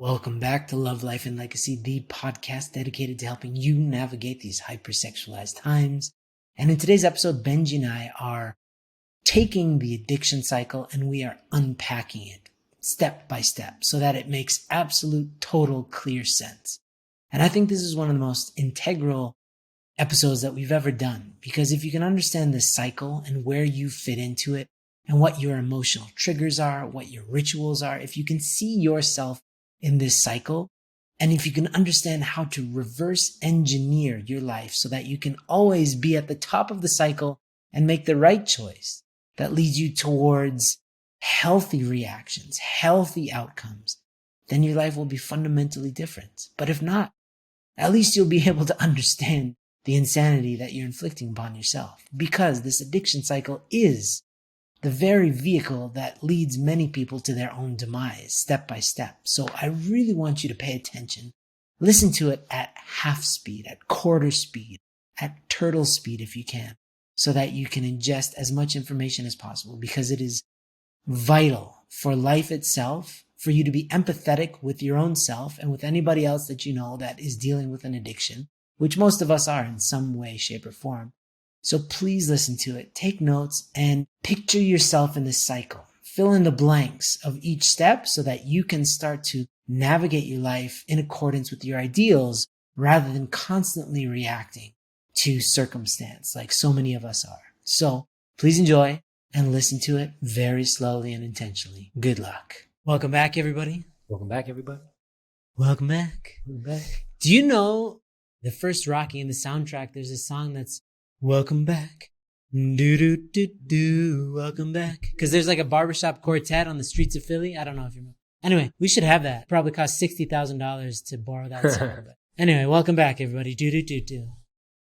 Welcome back to Love, Life, and Legacy, the podcast dedicated to helping you navigate these hypersexualized times. And in today's episode, Benjy and I are taking the addiction cycle and we are unpacking it step by step so that it makes absolute, total, clear sense. And I think this is one of the most integral episodes that we've ever done, because if you can understand this cycle and where you fit into it and what your emotional triggers are, what your rituals are, if you can see yourself in this cycle, and if you can understand how to reverse engineer your life so that you can always be at the top of the cycle and make the right choice that leads you towards healthy reactions, healthy outcomes, then your life will be fundamentally different. But if not, at least you'll be able to understand the insanity that you're inflicting upon yourself, because this addiction cycle is the very vehicle that leads many people to their own demise, step by step. So I really want you to pay attention. Listen to it at half speed, at quarter speed, at turtle speed if you can, so that you can ingest as much information as possible, because it is vital for life itself, for you to be empathetic with your own self and with anybody else that you know that is dealing with an addiction, which most of us are in some way, shape, or form. So please listen to it, take notes, and picture yourself in this cycle. Fill in the blanks of each step so that you can start to navigate your life in accordance with your ideals rather than constantly reacting to circumstance like so many of us are. So please enjoy and listen to it very slowly and intentionally. Good luck. Welcome back, everybody. Welcome back, everybody. Welcome back. Welcome back. Do you know the first Rocky in the soundtrack, there's a song that's welcome back. Do, welcome back. Because there's like a barbershop quartet on the streets of Philly. I don't know if you remember. Anyway, we should have that. Probably cost $60,000 to borrow that song. But anyway, welcome back, everybody. Do.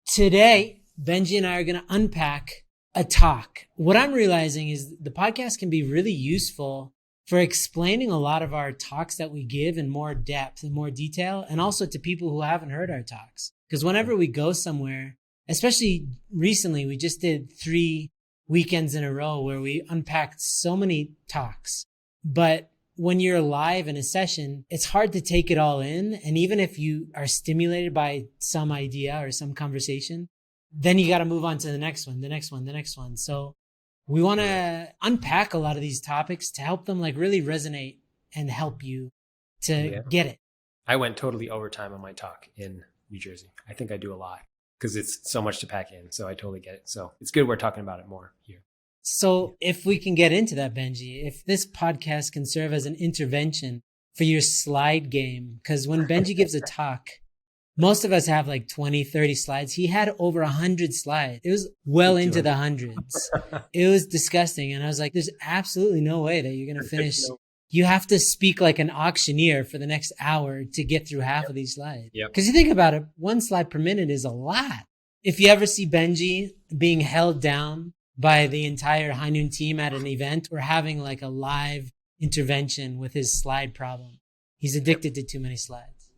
Today, Benjy and I are going to unpack a talk. What I'm realizing is the podcast can be really useful for explaining a lot of our talks that we give in more depth and more detail, and also to people who haven't heard our talks. Because whenever we go somewhere, especially recently, we just did 3 weekends in a row where we unpacked so many talks. But when you're live in a session, it's hard to take it all in. And even if you are stimulated by some idea or some conversation, then you got to move on to the next one. So we want to unpack a lot of these topics to help them like really resonate and help you to get it. I went totally overtime on my talk in New Jersey. I think I do a lot, because it's so much to pack in. So I totally get it. So it's good we're talking about it more here. So if we can get into that, Benjy, if this podcast can serve as an intervention for your slide game, because when Benjy gives a talk, most of us have like 20, 30 slides. He had over 100 slides. It was well into the hundreds. It was disgusting. And I was like, there's absolutely no way that you're going to finish. You have to speak like an auctioneer for the next hour to get through half of these slides. Because you think about it, 1 slide per minute is a lot. If you ever see Benjy being held down by the entire High Noon team at an event or having like a live intervention with his slide problem, he's addicted to too many slides.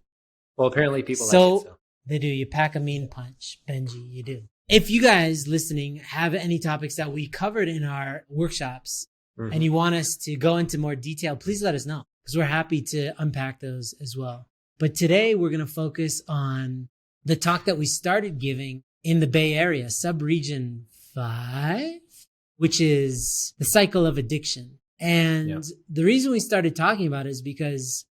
Well, apparently people so like it. So they do. You pack a mean punch, Benjy, you do. If you guys listening have any topics that we covered in our workshops, and you want us to go into more detail, please let us know, because we're happy to unpack those as well. But today we're going to focus on the talk that we started giving in the Bay Area, sub-region 5, which is the cycle of addiction. And the reason we started talking about it is because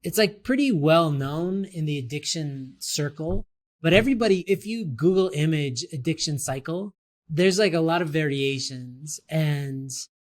it's like pretty well known in the addiction circle. But everybody, if you Google image addiction cycle, there's like a lot of variations and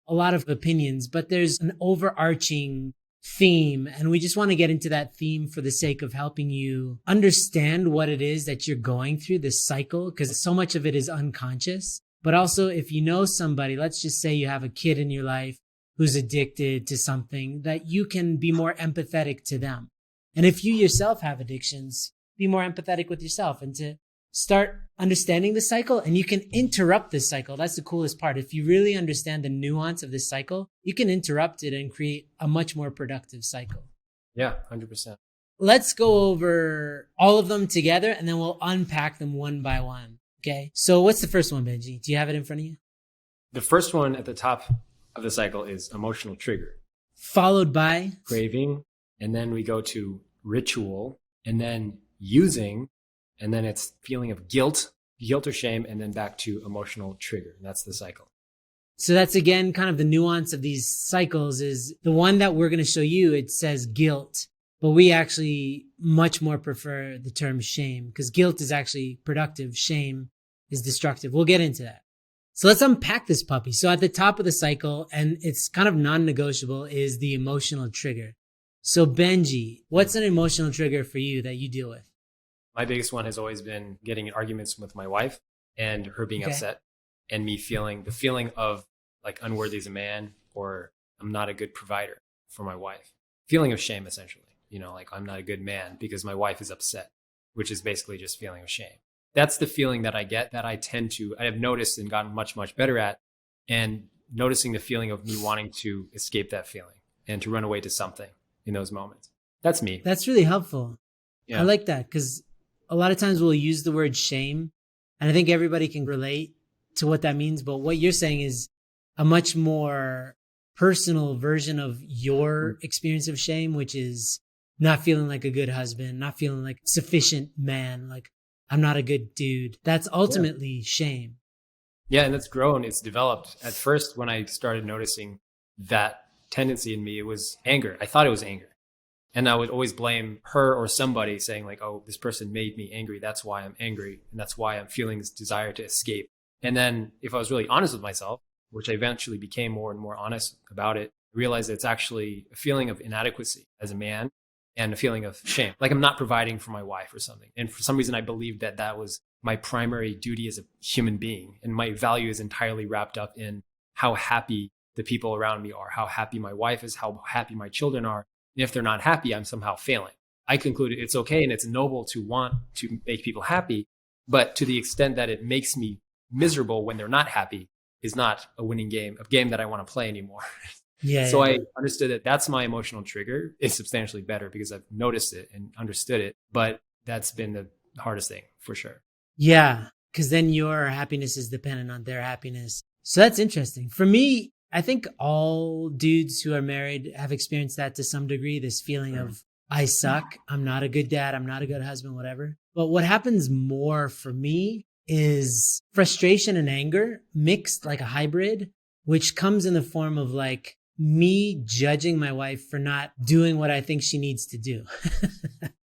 a lot of opinions, but there's an overarching theme. And we just want to get into that theme for the sake of helping you understand what it is that you're going through, this cycle, because so much of it is unconscious. But also, if you know somebody, let's just say you have a kid in your life who's addicted to something, that you can be more empathetic to them. And if you yourself have addictions, be more empathetic with yourself and to start understanding the cycle, and you can interrupt this cycle. That's the coolest part. If you really understand the nuance of this cycle, you can interrupt it and create a much more productive cycle. Yeah, 100%. Let's go over all of them together and then we'll unpack them one by one. Okay. So what's the first one, Benjy? Do you have it in front of you? The first one at the top of the cycle is emotional trigger, followed by craving, and then we go to ritual, and then using, and then it's feeling of guilt or shame, and then back to emotional trigger. That's the cycle. So that's again kind of the nuance of these cycles. Is the one that we're going to show you, it says guilt, but we actually much more prefer the term shame, because guilt is actually productive, shame is destructive. We'll get into that. So let's unpack this puppy. So at the top of the cycle, and it's kind of non-negotiable, is the emotional trigger. So Benjy, what's an emotional trigger for you that you deal with? My biggest one has always been getting in arguments with my wife and her being upset, and me feeling the feeling of like unworthy as a man, or I'm not a good provider for my wife. Feeling of shame, essentially, like I'm not a good man because my wife is upset, which is basically just feeling of shame. That's the feeling that I get, that I have noticed and gotten much, much better at, and noticing the feeling of me wanting to escape that feeling and to run away to something in those moments. That's me. That's really helpful. Yeah. I like that, because a lot of times we'll use the word shame, and I think everybody can relate to what that means. But what you're saying is a much more personal version of your experience of shame, which is not feeling like a good husband, not feeling like sufficient man, like I'm not a good dude. That's ultimately shame. Yeah, and it's grown, it's developed. At first, when I started noticing that tendency in me, it was anger. I thought it was anger. And I would always blame her or somebody, saying like, oh, this person made me angry. That's why I'm angry. And that's why I'm feeling this desire to escape. And then if I was really honest with myself, which I eventually became more and more honest about it, I realized that it's actually a feeling of inadequacy as a man and a feeling of shame. Like I'm not providing for my wife or something. And for some reason, I believed that that was my primary duty as a human being. And my value is entirely wrapped up in how happy the people around me are, how happy my wife is, how happy my children are. And if they're not happy, I'm somehow failing. I concluded it's okay and it's noble to want to make people happy, but to the extent that it makes me miserable when they're not happy is not a winning game, a game that I want to play anymore. So I understood that that's my emotional trigger. It's substantially better because I've noticed it and understood it, but that's been the hardest thing for sure. Yeah, because then your happiness is dependent on their happiness. So that's interesting. For me, I think all dudes who are married have experienced that to some degree, this feeling of, I suck, I'm not a good dad, I'm not a good husband, whatever. But what happens more for me is frustration and anger mixed, like a hybrid, which comes in the form of like me judging my wife for not doing what I think she needs to do.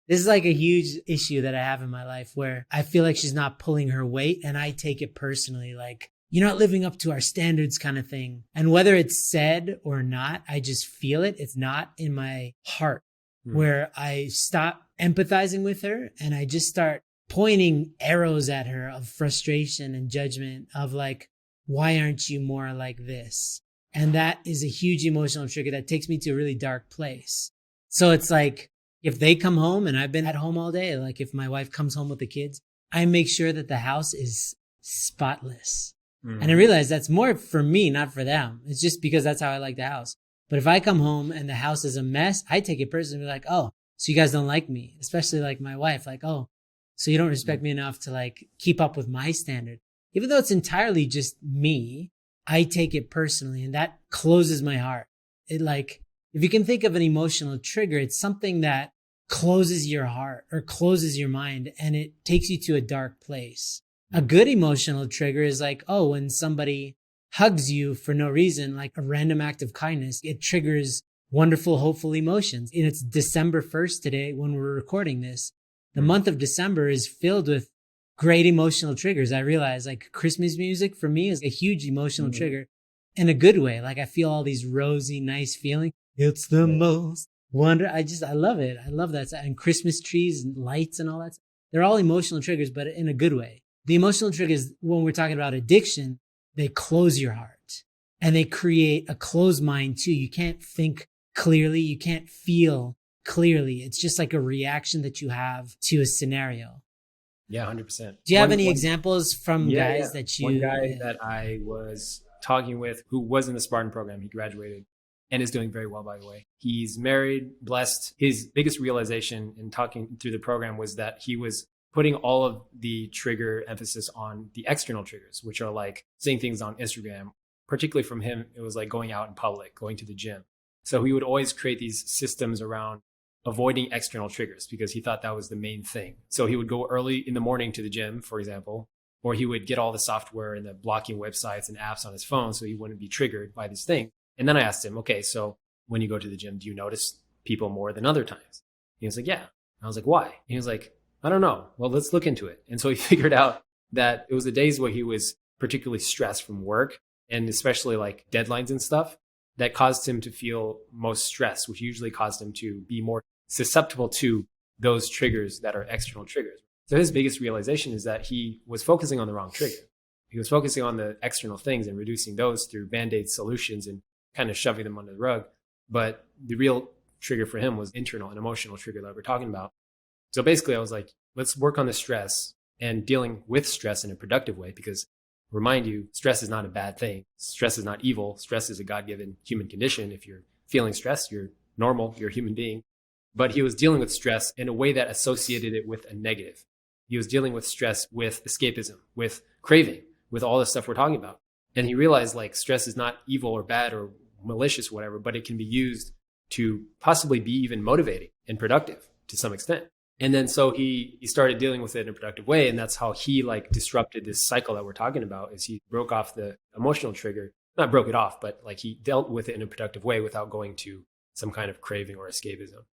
This is like a huge issue that I have in my life, where I feel like she's not pulling her weight, and I take it personally, like, you're not living up to our standards kind of thing. And whether it's said or not, I just feel it. It's not in my heart, where I stop empathizing with her and I just start pointing arrows at her of frustration and judgment of like, why aren't you more like this? And that is a huge emotional trigger that takes me to a really dark place. So it's like, if they come home and I've been at home all day, like if my wife comes home with the kids, I make sure that the house is spotless. And I realize that's more for me, not for them. It's just because that's how I like the house. But if I come home and the house is a mess, I take it personally, like, oh, so you guys don't like me, especially like my wife, like, oh, so you don't respect me enough to like keep up with my standard. Even though it's entirely just me, I take it personally, and that closes my heart. It like, if you can think of an emotional trigger, it's something that closes your heart or closes your mind, and it takes you to a dark place. A good emotional trigger is like, oh, when somebody hugs you for no reason, like a random act of kindness, it triggers wonderful, hopeful emotions. And it's December 1st today when we're recording this. The month of December is filled with great emotional triggers. I realize like Christmas music for me is a huge emotional trigger in a good way. Like I feel all these rosy, nice feelings. It's the most wonder. I love it. I love that. And Christmas trees and lights and all that. They're all emotional triggers, but in a good way. The emotional triggers, when we're talking about addiction, they close your heart and they create a closed mind too. You can't think clearly. You can't feel clearly. It's just like a reaction that you have to a scenario. Yeah, 100%. Do you have any examples from guys that you... One guy that I was talking with who was in the Spartan program, he graduated and is doing very well, by the way. He's married, blessed. His biggest realization in talking through the program was that he was putting all of the trigger emphasis on the external triggers, which are like saying things on Instagram. Particularly from him, it was like going out in public, going to the gym. So he would always create these systems around avoiding external triggers because he thought that was the main thing. So he would go early in the morning to the gym, for example, or he would get all the software and the blocking websites and apps on his phone so he wouldn't be triggered by this thing. And then I asked him, okay, so when you go to the gym, do you notice people more than other times? He was like, yeah. I was like, why? And he was like, I don't know. Well, let's look into it. And so he figured out that it was the days where he was particularly stressed from work and especially like deadlines and stuff that caused him to feel most stressed, which usually caused him to be more susceptible to those triggers that are external triggers. So his biggest realization is that he was focusing on the wrong trigger. He was focusing on the external things and reducing those through Band-Aid solutions and kind of shoving them under the rug. But the real trigger for him was internal and emotional trigger that we're talking about. So basically I was like, let's work on the stress and dealing with stress in a productive way, because remind you, stress is not a bad thing. Stress is not evil. Stress is a God-given human condition. If you're feeling stressed, you're normal, you're a human being. But he was dealing with stress in a way that associated it with a negative. He was dealing with stress with escapism, with craving, with all the stuff we're talking about. And he realized like stress is not evil or bad or malicious or whatever, but it can be used to possibly be even motivating and productive to some extent. And then so he started dealing with it in a productive way. And that's how he like disrupted this cycle that we're talking about, is he broke off the emotional trigger, not broke it off, but like he dealt with it in a productive way without going to some kind of craving or escapism.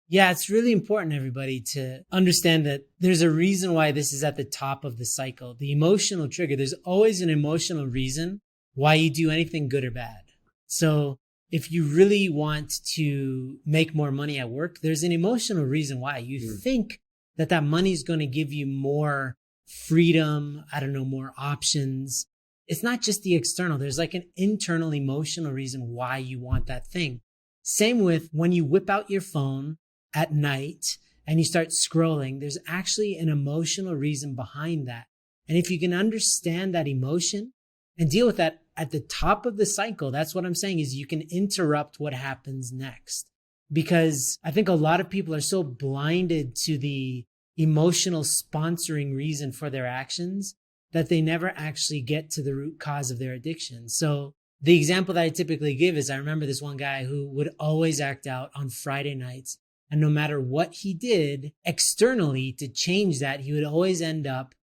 Yeah, it's really important, everybody, to understand that there's a reason why this is at the top of the cycle. The emotional trigger, there's always an emotional reason why you do anything good or bad. So if you really want to make more money at work, there's an emotional reason why. You think that money is going to give you more freedom, more options. It's not just the external. There's like an internal emotional reason why you want that thing. Same with when you whip out your phone at night and you start scrolling, there's actually an emotional reason behind that. And if you can understand that emotion and deal with that at the top of the cycle, that's what I'm saying, is you can interrupt what happens next. Because I think a lot of people are so blinded to the emotional sponsoring reason for their actions that they never actually get to the root cause of their addiction. So the example that I typically give is I remember this one guy who would always act out on Friday nights. And no matter what he did externally to change that, he would always end up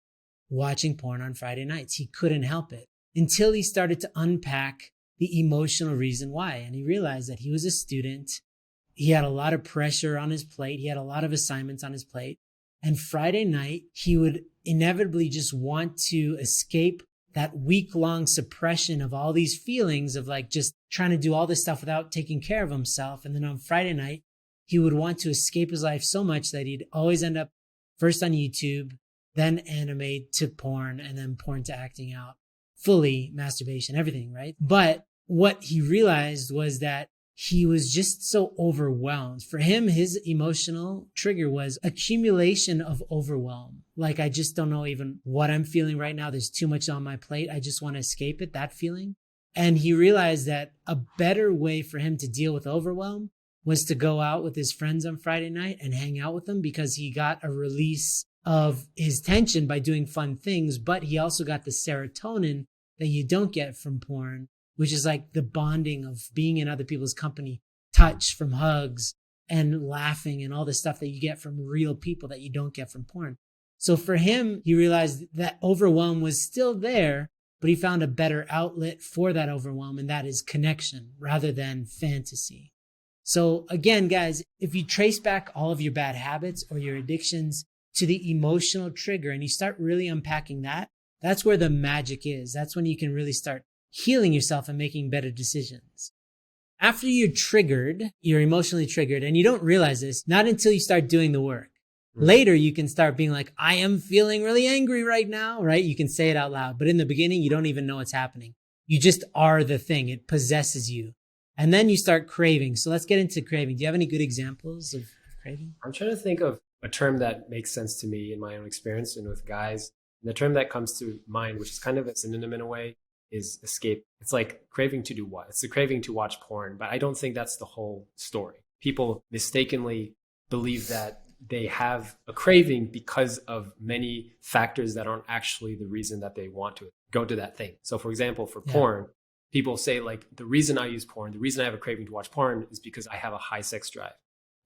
watching porn on Friday nights. He couldn't help it until he started to unpack the emotional reason why. And he realized that he was a student. He had a lot of pressure on his plate. He had a lot of assignments on his plate. And Friday night, he would inevitably just want to escape that week-long suppression of all these feelings of like just trying to do all this stuff without taking care of himself. And then on Friday night, he would want to escape his life so much that he'd always end up first on YouTube, then anime to porn, and then porn to acting out. Fully masturbation, everything, right? But what he realized was that he was just so overwhelmed. For him, his emotional trigger was accumulation of overwhelm. Like, I just don't know even what I'm feeling right now. There's too much on my plate. I just want to escape it, that feeling. And he realized that a better way for him to deal with overwhelm was to go out with his friends on Friday night and hang out with them, because he got a release of his tension by doing fun things, but he also got the serotonin that you don't get from porn, which is like the bonding of being in other people's company, touch from hugs and laughing and all the stuff that you get from real people that you don't get from porn. So for him, he realized that overwhelm was still there, but he found a better outlet for that overwhelm, and that is connection rather than fantasy. So again, guys, if you trace back all of your bad habits or your addictions to the emotional trigger and you start really unpacking that, that's where the magic is. That's when you can really start healing yourself and making better decisions. After you're triggered, you're emotionally triggered, and you don't realize this, not until you start doing the work. Later, you can start being like, I am feeling really angry right now, right? You can say it out loud, but in the beginning, you don't even know what's happening. You just are the thing. It possesses you. And then you start craving. So let's get into craving. Do you have any good examples of craving? I'm trying to think of a term that makes sense to me in my own experience and with guys. And the term that comes to mind, which is kind of a synonym in a way, is escape. It's like craving to do what? It's the craving to watch porn, but I don't think that's the whole story. People mistakenly believe that they have a craving because of many factors that aren't actually the reason that they want to go to that thing. So for example, for porn, people say like, the reason I use porn, the reason I have a craving to watch porn is because I have a high sex drive.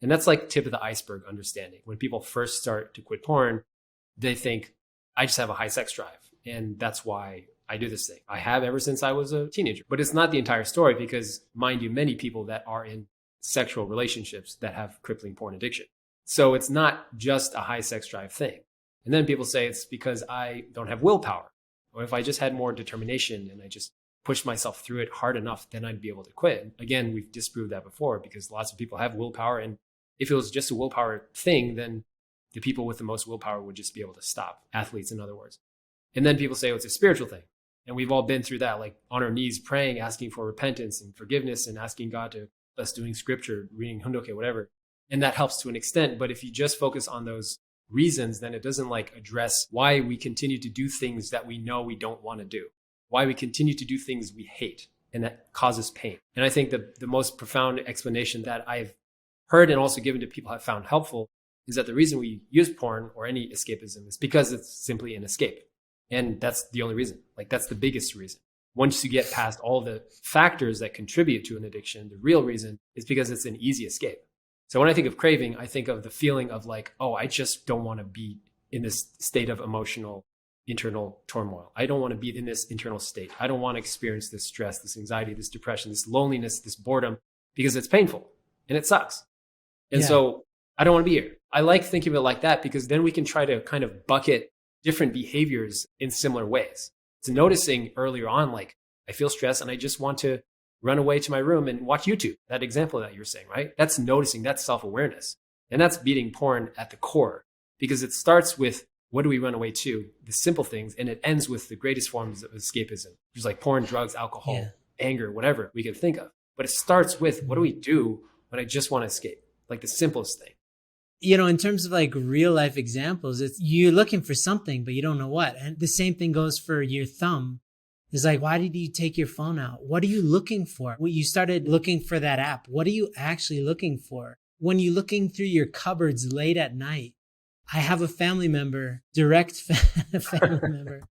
And that's like tip of the iceberg understanding. When people first start to quit porn, they think, I just have a high sex drive. And that's why I do this thing. I have ever since I was a teenager. But it's not the entire story because, mind you, many people that are in sexual relationships that have crippling porn addiction. So it's not just a high sex drive thing. And then people say it's because I don't have willpower. Or if I just had more determination and I just pushed myself through it hard enough, then I'd be able to quit. Again, we've disproved that before because lots of people have willpower. And if it was just a willpower thing, then the people with the most willpower would just be able to stop. Athletes, in other words. And then people say, oh, it's a spiritual thing. And we've all been through that, like on our knees, praying, asking for repentance and forgiveness and asking God to us doing scripture, reading Hundoke, whatever. And that helps to an extent. But if you just focus on those reasons, then it doesn't like address why we continue to do things that we know we don't want to do, why we continue to do things we hate and that causes pain. And I think the most profound explanation that I've heard and also given to people I've found helpful is that the reason we use porn or any escapism is because it's simply an escape. And that's the only reason. Like that's the biggest reason. Once you get past all the factors that contribute to an addiction, the real reason is because it's an easy escape. So when I think of craving, I think of the feeling of like, oh, I just don't want to be in this state of emotional internal turmoil. I don't want to be in this internal state. I don't want to experience this stress, this anxiety, this depression, this loneliness, this boredom, because it's painful and it sucks. And so I don't want to be here. I like thinking of it like that because then we can try to kind of bucket different behaviors in similar ways. It's noticing earlier on, like I feel stressed and I just want to run away to my room and watch YouTube. That example that you were saying, right? That's noticing, that's self-awareness. And that's beating porn at the core because it starts with what do we run away to? The simple things. And it ends with the greatest forms of escapism, which is like porn, drugs, alcohol, anger, whatever we can think of. But it starts with what do we do when I just want to escape? Like the simplest thing. You know, in terms of like real life examples, it's you're looking for something, but you don't know what. And the same thing goes for your thumb. It's like, why did you take your phone out? What are you looking for? When you started looking for that app, what are you actually looking for? When you're looking through your cupboards late at night, I have a family member, family member,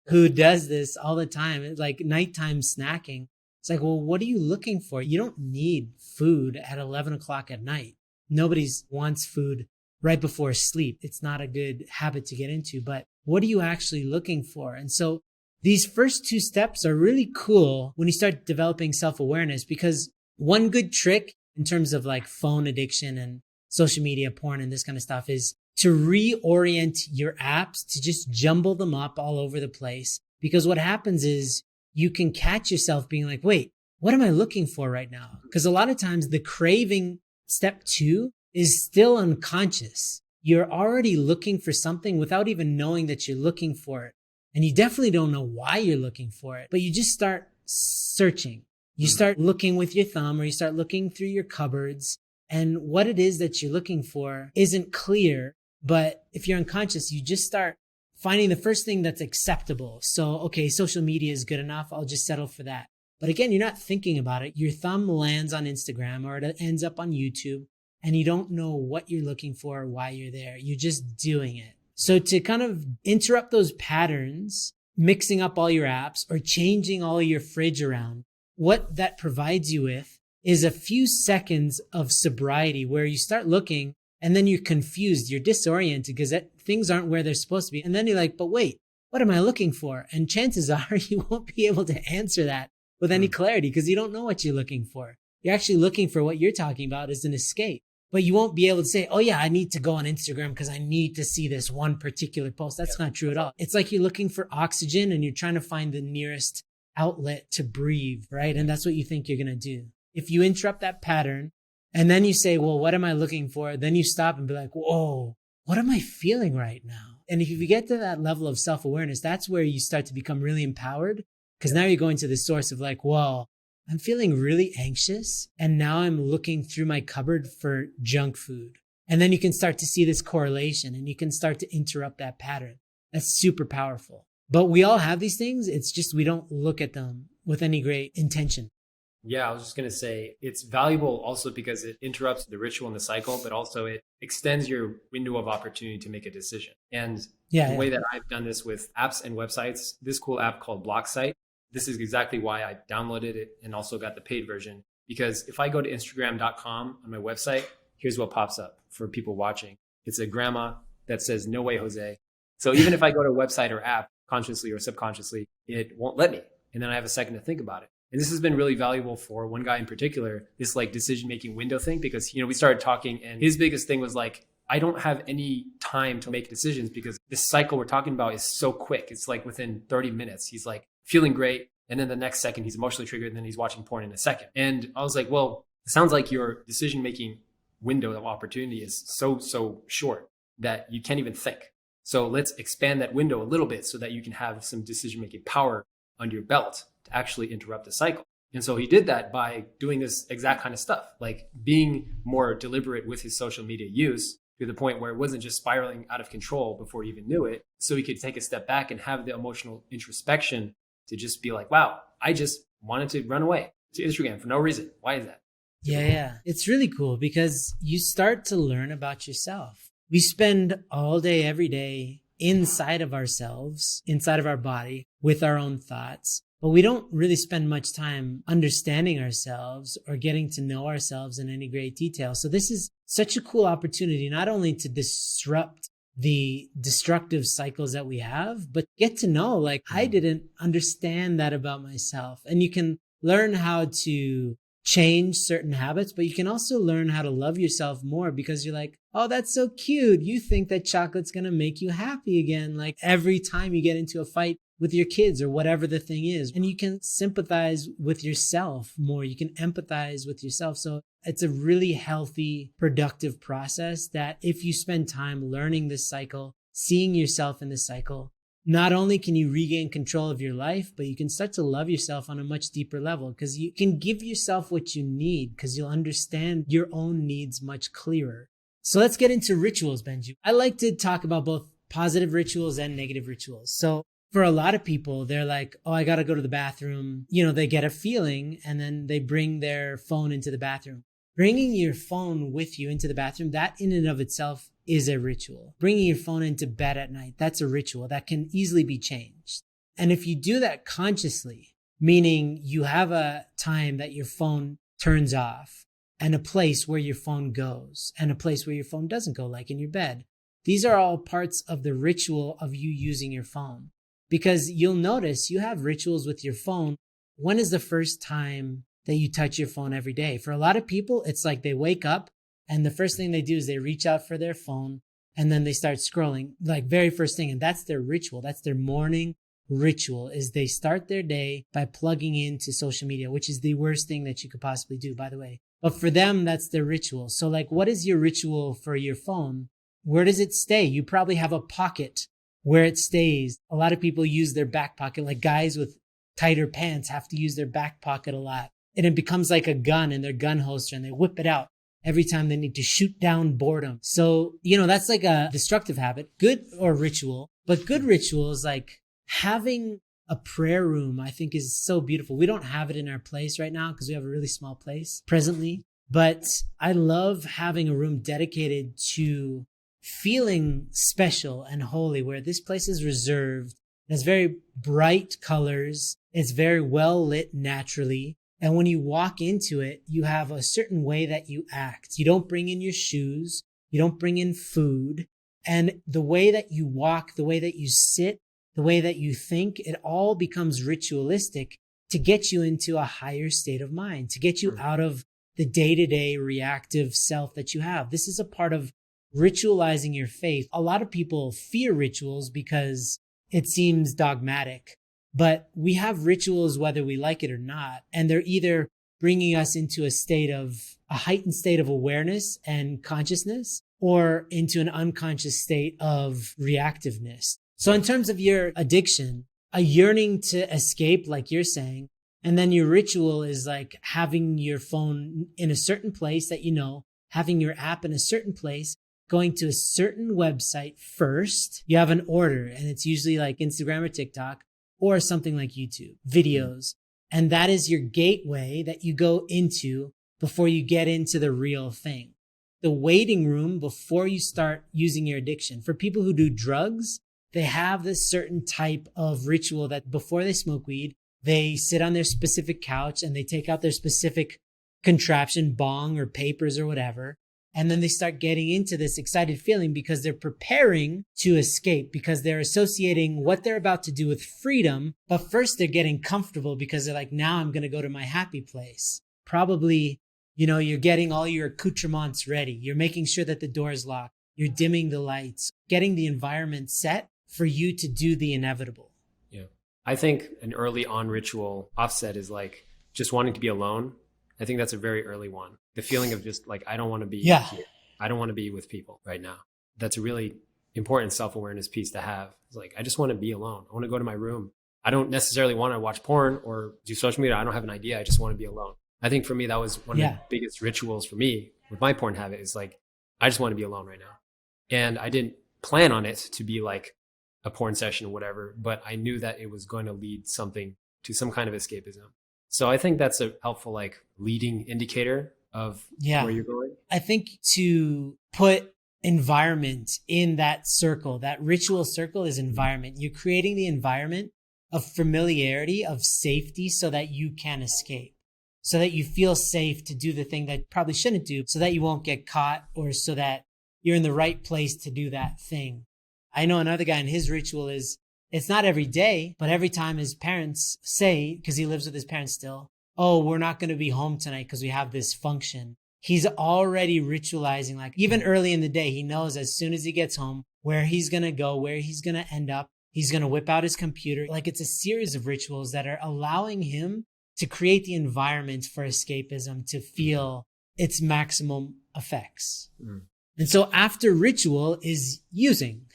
who does this all the time. It's like nighttime snacking. It's like, well, what are you looking for? You don't need food at 11 o'clock at night. Nobody wants food right before sleep. It's not a good habit to get into, but what are you actually looking for? And so these first two steps are really cool when you start developing self-awareness, because one good trick in terms of like phone addiction and social media, porn and this kind of stuff is to reorient your apps, to just jumble them up all over the place. Because what happens is you can catch yourself being like, wait, what am I looking for right now? Because a lot of times the craving step 2 is still unconscious. You're already looking for something without even knowing that you're looking for it. And you definitely don't know why you're looking for it, but you just start searching. You start looking with your thumb, or you start looking through your cupboards, and what it is that you're looking for isn't clear. But if you're unconscious, you just start finding the first thing that's acceptable. So, okay, social media is good enough. I'll just settle for that. But again, you're not thinking about it. Your thumb lands on Instagram or it ends up on YouTube, and you don't know what you're looking for or why you're there. You're just doing it. So to kind of interrupt those patterns, mixing up all your apps or changing all your fridge around, what that provides you with is a few seconds of sobriety where you start looking and then you're confused, you're disoriented because things aren't where they're supposed to be. And then you're like, but wait, what am I looking for? And chances are you won't be able to answer that with any clarity because you don't know what you're looking for. You're actually looking for what you're talking about is an escape. But you won't be able to say, oh yeah, I need to go on Instagram because I need to see this one particular post. That's not true at all. It's like you're looking for oxygen and you're trying to find the nearest outlet to breathe, right? And that's what you think you're going to do. If you interrupt that pattern and then you say, well, what am I looking for? Then you stop and be like, whoa, what am I feeling right now? And if you get to that level of self-awareness, that's where you start to become really empowered, because now you're going to the source of like, well, I'm feeling really anxious and now I'm looking through my cupboard for junk food. And then you can start to see this correlation and you can start to interrupt that pattern. That's super powerful. But we all have these things. It's just we don't look at them with any great intention. Yeah, I was just going to say it's valuable also because it interrupts the ritual and the cycle, but also it extends your window of opportunity to make a decision. And the way that I've done this with apps and websites, this cool app called BlockSite, this is exactly why I downloaded it and also got the paid version. Because if I go to Instagram.com on my website, here's what pops up for people watching. It's a grandma that says, "No way, Jose." So even if I go to a website or app consciously or subconsciously, it won't let me. And then I have a second to think about it. And this has been really valuable for one guy in particular, this like decision-making window thing, because, we started talking and his biggest thing was like, I don't have any time to make decisions because this cycle we're talking about is so quick. It's like within 30 minutes, he's like feeling great. And then the next second he's emotionally triggered and then he's watching porn in a second. And I was like, well, it sounds like your decision-making window of opportunity is so short that you can't even think. So let's expand that window a little bit so that you can have some decision-making power under your belt to actually interrupt the cycle. And so he did that by doing this exact kind of stuff, like being more deliberate with his social media use to the point where it wasn't just spiraling out of control before he even knew it. So he could take a step back and have the emotional introspection to just be like, wow, I just wanted to run away to Instagram for no reason. Why is that? Yeah. It's really cool because you start to learn about yourself. We spend all day, every day inside of ourselves, inside of our body with our own thoughts, but we don't really spend much time understanding ourselves or getting to know ourselves in any great detail. So this is such a cool opportunity, not only to disrupt the destructive cycles that we have, but get to know, like, I didn't understand that about myself. And you can learn how to change certain habits, but you can also learn how to love yourself more because you're like, oh, that's so cute. You think that chocolate's going to make you happy again. Like every time you get into a fight with your kids or whatever the thing is, and you can sympathize with yourself more. You can empathize with yourself. So it's a really healthy, productive process that if you spend time learning this cycle, seeing yourself in this cycle, not only can you regain control of your life, but you can start to love yourself on a much deeper level because you can give yourself what you need because you'll understand your own needs much clearer. So let's get into rituals, Benjy. I like to talk about both positive rituals and negative rituals. So for a lot of people, they're like, oh, I got to go to the bathroom. They get a feeling and then they bring their phone into the bathroom. Bringing your phone with you into the bathroom, that in and of itself is a ritual. Bringing your phone into bed at night, that's a ritual that can easily be changed. And if you do that consciously, meaning you have a time that your phone turns off and a place where your phone goes and a place where your phone doesn't go, like in your bed, these are all parts of the ritual of you using your phone. Because you'll notice you have rituals with your phone. When is the first time that you touch your phone every day? For a lot of people, it's like they wake up and the first thing they do is they reach out for their phone and then they start scrolling, like very first thing. And that's their ritual. That's their morning ritual, is they start their day by plugging into social media, which is the worst thing that you could possibly do, by the way. But for them, that's their ritual. So like, what is your ritual for your phone? Where does it stay? You probably have a pocket where it stays. A lot of people use their back pocket, like guys with tighter pants have to use their back pocket a lot. And it becomes like a gun in their gun holster and they whip it out every time they need to shoot down boredom. So, that's like a destructive habit, good or ritual, but good ritual is like having a prayer room, I think is so beautiful. We don't have it in our place right now because we have a really small place presently, but I love having a room dedicated to feeling special and holy, where this place is reserved. It has very bright colors. It's very well lit naturally. And when you walk into it, you have a certain way that you act. You don't bring in your shoes. You don't bring in food. And the way that you walk, the way that you sit, the way that you think, it all becomes ritualistic to get you into a higher state of mind, to get you out of the day-to-day reactive self that you have. This is a part of ritualizing your faith. A lot of people fear rituals because it seems dogmatic, but we have rituals whether we like it or not. And they're either bringing us into a heightened state of awareness and consciousness, or into an unconscious state of reactiveness. So in terms of your addiction, a yearning to escape, like you're saying, and then your ritual is like having your phone in a certain place that having your app in a certain place, going to a certain website first. You have an order, and it's usually like Instagram or TikTok or something like YouTube videos. And that is your gateway that you go into before you get into the real thing. The waiting room before you start using your addiction. For people who do drugs, they have this certain type of ritual that before they smoke weed, they sit on their specific couch and they take out their specific contraption, bong or papers or whatever. And then they start getting into this excited feeling because they're preparing to escape, because they're associating what they're about to do with freedom. But first they're getting comfortable because they're like, now I'm going to go to my happy place. Probably, you're getting all your accoutrements ready. You're making sure that the door is locked. You're dimming the lights, getting the environment set for you to do the inevitable. Yeah. I think an early on ritual offset is like just wanting to be alone. I think that's a very early one. The feeling of just like, I don't want to be here. I don't want to be with people right now. That's a really important self-awareness piece to have. It's like, I just want to be alone. I want to go to my room. I don't necessarily want to watch porn or do social media. I don't have an idea. I just want to be alone. I think for me, that was one of the biggest rituals for me with my porn habit is like, I just want to be alone right now. And I didn't plan on it to be like a porn session or whatever, but I knew that it was going to lead something to some kind of escapism. So I think that's a helpful like leading indicator of where you're going. I think to put environment in that circle, that ritual circle is environment. You're creating the environment of familiarity, of safety so that you can escape, so that you feel safe to do the thing that you probably shouldn't do, so that you won't get caught or so that you're in the right place to do that thing. I know another guy and his ritual is, it's not every day, but every time his parents say, because he lives with his parents still, oh, we're not going to be home tonight because we have this function. He's already ritualizing, like even early in the day, he knows as soon as he gets home where he's going to go, where he's going to end up. He's going to whip out his computer. Like it's a series of rituals that are allowing him to create the environment for escapism to feel its maximum effects. And so after ritual is using.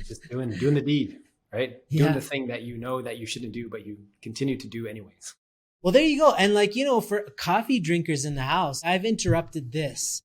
Just doing the deed, right? Doing the thing that you know that you shouldn't do, but you continue to do anyways. Well, there you go. And like, for coffee drinkers in the house, I've interrupted this.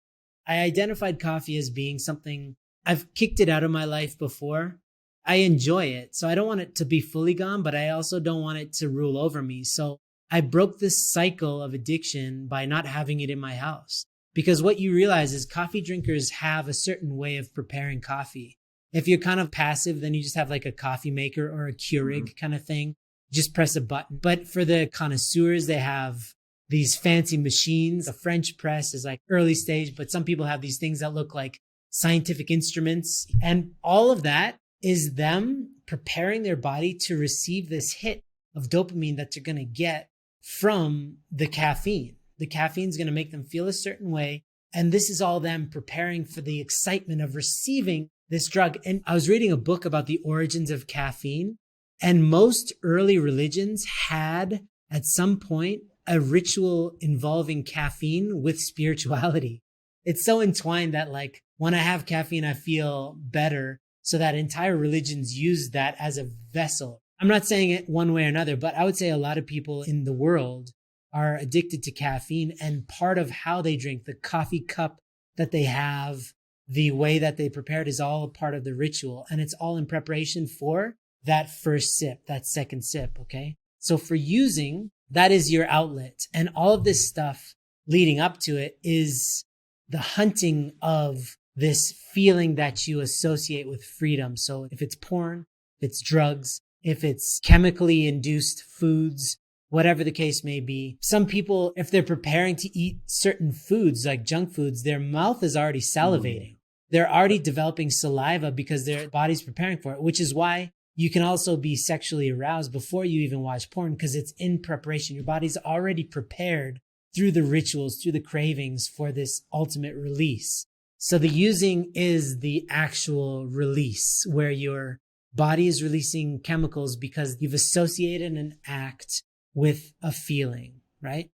I identified coffee as being something, I've kicked it out of my life before. I enjoy it. So I don't want it to be fully gone, but I also don't want it to rule over me. So I broke this cycle of addiction by not having it in my house. Because what you realize is coffee drinkers have a certain way of preparing coffee. If you're kind of passive, then you just have like a coffee maker or a Keurig kind of thing. Just press a button. But for the connoisseurs, they have these fancy machines. A French press is like early stage, but some people have these things that look like scientific instruments. And all of that is them preparing their body to receive this hit of dopamine that they're going to get from the caffeine. The caffeine is going to make them feel a certain way. And this is all them preparing for the excitement of receiving this drug. And I was reading a book about the origins of caffeine, and most early religions had at some point a ritual involving caffeine with spirituality. It's so entwined that like when I have caffeine, I feel better. So that entire religions use that as a vessel. I'm not saying it one way or another, but I would say a lot of people in the world are addicted to caffeine, and part of how they drink, the coffee cup that they have, the way that they prepare it is all a part of the ritual. And it's all in preparation for that first sip, that second sip. Okay. So for using, that is your outlet. And all of this stuff leading up to it is the hunting of this feeling that you associate with freedom. So if it's porn, if it's drugs, if it's chemically induced foods, whatever the case may be. Some people, if they're preparing to eat certain foods like junk foods, their mouth is already salivating. They're already developing saliva because their body's preparing for it, which is why you can also be sexually aroused before you even watch porn, because it's in preparation. Your body's already prepared through the rituals, through the cravings for this ultimate release. So the using is the actual release where your body is releasing chemicals because you've associated an act with a feeling, right?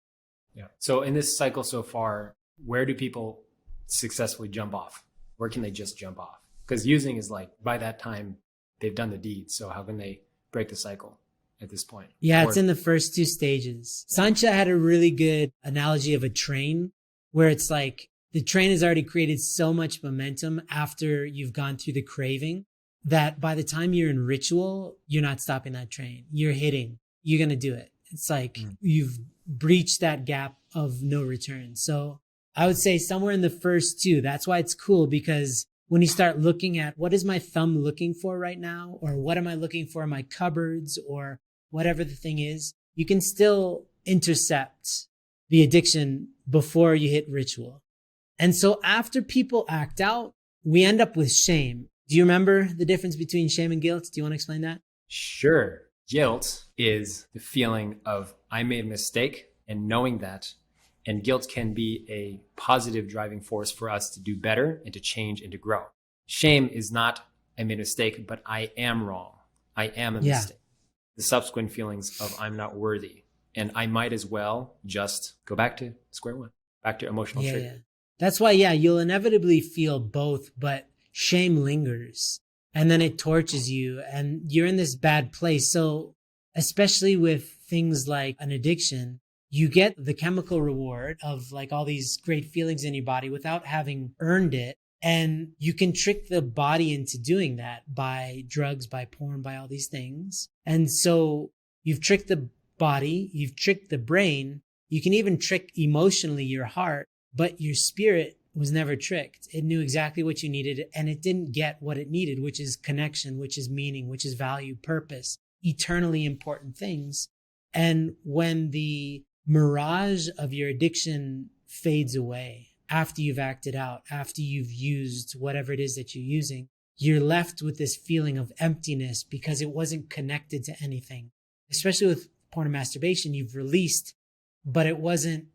Yeah. So in this cycle so far, where do people successfully jump off? Where can they just jump off? Because using is like, by that time, they've done the deed. So how can they break the cycle at this point? Yeah, it's in the first two stages. Sancha had a really good analogy of a train where it's like the train has already created so much momentum after you've gone through the craving that by the time you're in ritual, you're not stopping that train. You're hitting. You're going to do it. It's like you've breached that gap of no return. So I would say somewhere in the first two. That's why it's cool, because when you start looking at what is my thumb looking for right now, or what am I looking for in my cupboards, or whatever the thing is, you can still intercept the addiction before you hit ritual. And so after people act out, we end up with shame. Do you remember the difference between shame and guilt? Do you want to explain that? Sure. Guilt is the feeling of I made a mistake and knowing that. And guilt can be a positive driving force for us to do better and to change and to grow. Shame is not I made a mistake, but I am wrong. I am a mistake. The subsequent feelings of I'm not worthy. And I might as well just go back to square one, back to emotional trigger. Yeah. That's why, you'll inevitably feel both, but shame lingers and then it tortures you and you're in this bad place. So especially with things like an addiction, you get the chemical reward of like all these great feelings in your body without having earned it. And you can trick the body into doing that by drugs, by porn, by all these things. And so you've tricked the body, you've tricked the brain, you can even trick emotionally your heart, but your spirit was never tricked. It knew exactly what you needed and it didn't get what it needed, which is connection, which is meaning, which is value, purpose, eternally important things. And when the mirage of your addiction fades away, after you've acted out, after you've used whatever it is that you're using, you're left with this feeling of emptiness because it wasn't connected to anything. Especially with porn and masturbation, you've released, but it wasn't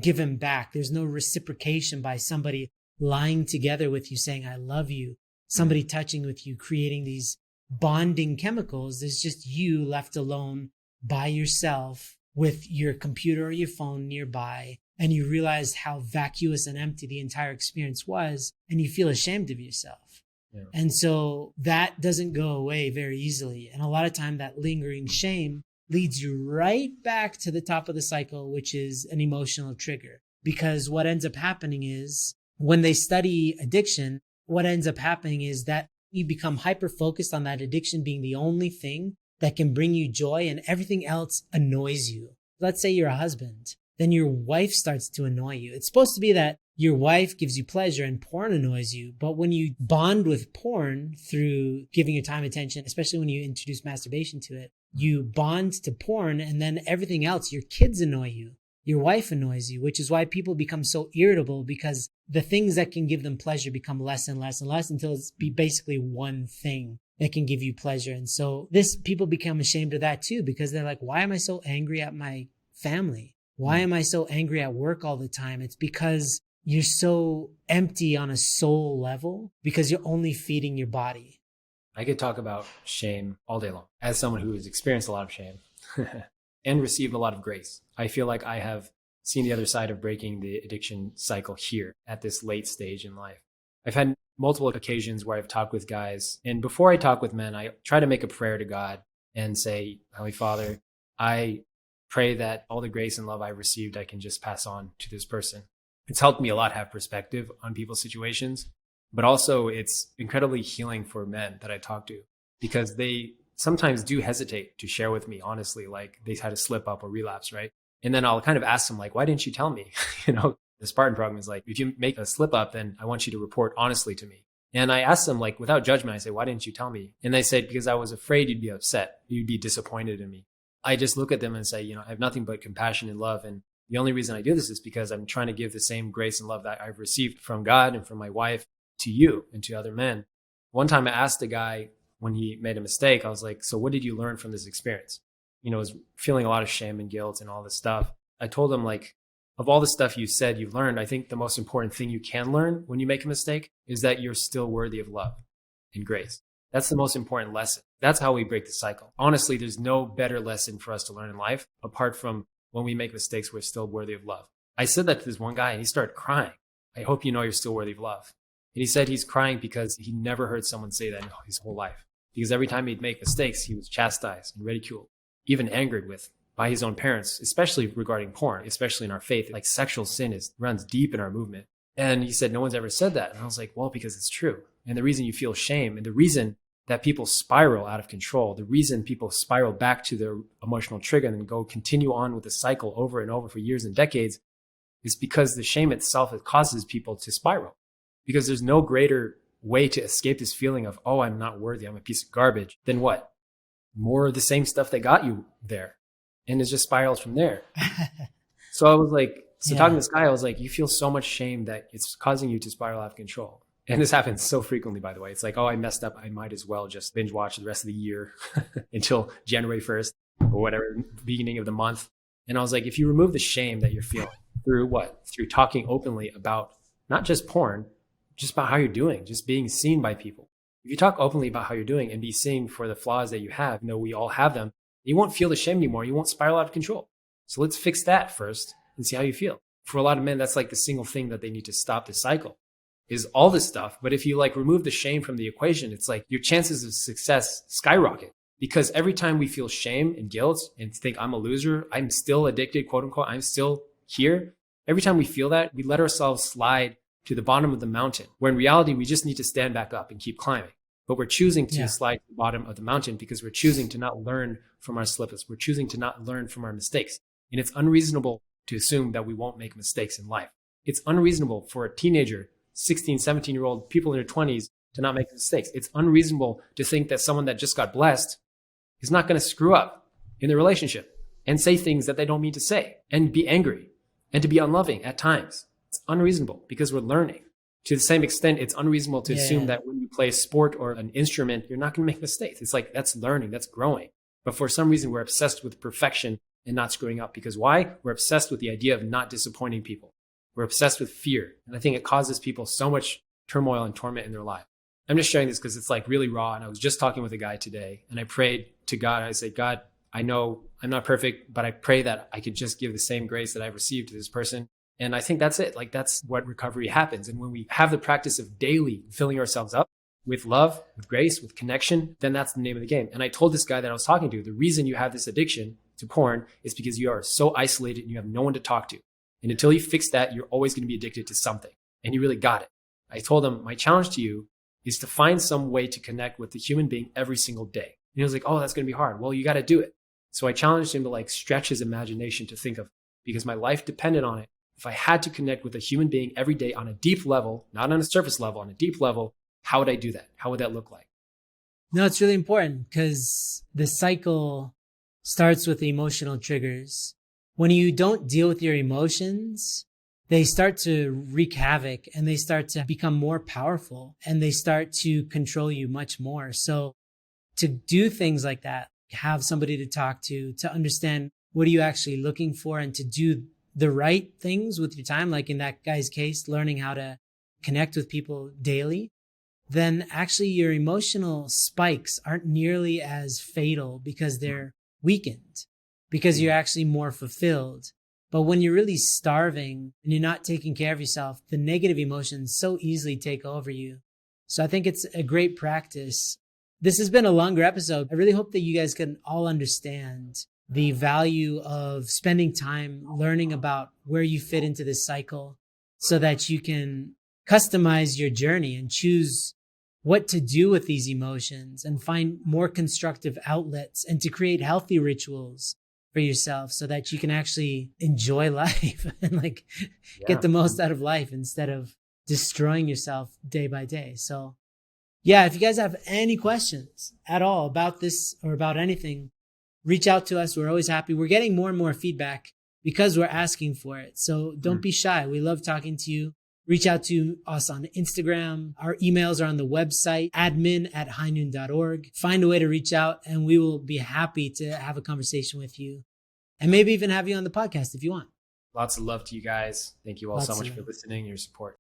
given back. There's no reciprocation by somebody lying together with you saying, I love you, somebody touching with you, creating these bonding chemicals. There's just you left alone by yourself with your computer or your phone nearby. And you realize how vacuous and empty the entire experience was, and you feel ashamed of yourself. Yeah. And so that doesn't go away very easily. And a lot of time that lingering shame leads you right back to the top of the cycle, which is an emotional trigger. Because what ends up happening is when they study addiction, what ends up happening is that you become hyper-focused on that addiction being the only thing that can bring you joy and everything else annoys you. Let's say you're a husband. Then your wife starts to annoy you. It's supposed to be that your wife gives you pleasure and porn annoys you. But when you bond with porn through giving your time, attention, especially when you introduce masturbation to it, you bond to porn and then everything else, your kids annoy you. Your wife annoys you, which is why people become so irritable because the things that can give them pleasure become less and less and less until it's basically one thing that can give you pleasure. And so people become ashamed of that too, because they're like, why am I so angry at my family? Why am I so angry at work all the time? It's because you're so empty on a soul level because you're only feeding your body. I could talk about shame all day long as someone who has experienced a lot of shame and received a lot of grace. I feel like I have seen the other side of breaking the addiction cycle here at this late stage in life. I've had multiple occasions where I've talked with guys, and before I talk with men, I try to make a prayer to God and say, Holy Father, I pray that all the grace and love I received, I can just pass on to this person. It's helped me a lot have perspective on people's situations, but also it's incredibly healing for men that I talk to because they sometimes do hesitate to share with me, honestly, like they had a slip up or relapse, right? And then I'll kind of ask them like, why didn't you tell me? The Spartan program is like, if you make a slip up, then I want you to report honestly to me. And I ask them like, without judgment, I say, why didn't you tell me? And they said, because I was afraid you'd be upset. You'd be disappointed in me. I just look at them and say, I have nothing but compassion and love. And the only reason I do this is because I'm trying to give the same grace and love that I've received from God and from my wife to you and to other men. One time I asked a guy when he made a mistake, I was like, so what did you learn from this experience? I was feeling a lot of shame and guilt and all this stuff. I told him like, of all the stuff you said you learned, I think the most important thing you can learn when you make a mistake is that you're still worthy of love and grace. That's the most important lesson. That's how we break the cycle. Honestly, there's no better lesson for us to learn in life apart from when we make mistakes, we're still worthy of love. I said that to this one guy and he started crying. I hope you know you're still worthy of love. And he said he's crying because he never heard someone say that in his whole life. Because every time he'd make mistakes, he was chastised and ridiculed, even angered with by his own parents, especially regarding porn, especially in our faith. Like sexual sin runs deep in our movement. And he said, no one's ever said that. And I was like, well, because it's true. And the reason you feel shame and the reason that people spiral out of control, the reason people spiral back to their emotional trigger and then continue on with the cycle over and over for years and decades is because the shame itself, it causes people to spiral. Because there's no greater way to escape this feeling of, oh, I'm not worthy, I'm a piece of garbage, than what? More of the same stuff that got you there. And it just spirals from there. So I was like, So talking to this guy, I was like, you feel so much shame that it's causing you to spiral out of control. And this happens so frequently, by the way. It's like, oh, I messed up. I might as well just binge watch the rest of the year until January 1st or whatever, beginning of the month. And I was like, if you remove the shame that you're feeling through what? Through talking openly about not just porn, just about how you're doing, just being seen by people. If you talk openly about how you're doing and be seen for the flaws that you have, we all have them, you won't feel the shame anymore. You won't spiral out of control. So let's fix that first and see how you feel. For a lot of men, that's like the single thing that they need to stop the cycle is all this stuff. But if you like remove the shame from the equation, it's like your chances of success skyrocket. Because every time we feel shame and guilt and think I'm a loser, I'm still addicted, quote unquote, I'm still here. Every time we feel that, we let ourselves slide to the bottom of the mountain, where in reality, we just need to stand back up and keep climbing. But we're choosing to slide to the bottom of the mountain because we're choosing to not learn from our slips. We're choosing to not learn from our mistakes. And it's unreasonable to assume that we won't make mistakes in life. It's unreasonable for a teenager, 16, 17-year-old people in their 20s to not make mistakes. It's unreasonable to think that someone that just got blessed is not going to screw up in the relationship and say things that they don't mean to say and be angry and to be unloving at times. It's unreasonable because we're learning. To the same extent, it's unreasonable to assume that when you play a sport or an instrument, you're not going to make mistakes. It's like, that's learning, that's growing. But for some reason, we're obsessed with perfection and not screwing up. Because why? We're obsessed with the idea of not disappointing people. We're obsessed with fear. And I think it causes people so much turmoil and torment in their life. I'm just sharing this because it's like really raw. And I was just talking with a guy today and I prayed to God. I said, God, I know I'm not perfect, but I pray that I could just give the same grace that I've received to this person. And I think that's it. Like that's what recovery happens. And when we have the practice of daily filling ourselves up with love, with grace, with connection, then that's the name of the game. And I told this guy that I was talking to, the reason you have this addiction to porn is because you are so isolated and you have no one to talk to. And until you fix that, you're always going to be addicted to something. And you really got it. I told him, my challenge to you is to find some way to connect with the human being every single day. And he was like, oh, that's going to be hard. Well, you got to do it. So I challenged him to like stretch his imagination to think of, because my life depended on it. If I had to connect with a human being every day on a deep level, not on a surface level, on a deep level, how would I do that? How would that look like? No, it's really important because the cycle starts with emotional triggers. When you don't deal with your emotions, they start to wreak havoc and they start to become more powerful and they start to control you much more. So to do things like that, have somebody to talk to understand what are you actually looking for and to do the right things with your time, like in that guy's case, learning how to connect with people daily, then actually your emotional spikes aren't nearly as fatal because they're weakened, because you're actually more fulfilled. But when you're really starving and you're not taking care of yourself, the negative emotions so easily take over you. So I think it's a great practice. This has been a longer episode. I really hope that you guys can all understand the value of spending time learning about where you fit into this cycle so that you can customize your journey and choose what to do with these emotions and find more constructive outlets and to create healthy rituals for yourself so that you can actually enjoy life and get the most out of life instead of destroying yourself day by day. So yeah, if you guys have any questions at all about this or about anything, reach out to us. We're always happy. We're getting more and more feedback because we're asking for it. So don't be shy. We love talking to you. Reach out to us on Instagram. Our emails are on the website, admin@highnoon.org. Find a way to reach out and we will be happy to have a conversation with you and maybe even have you on the podcast if you want. Lots of love to you guys. Thank you all so much for listening and your support.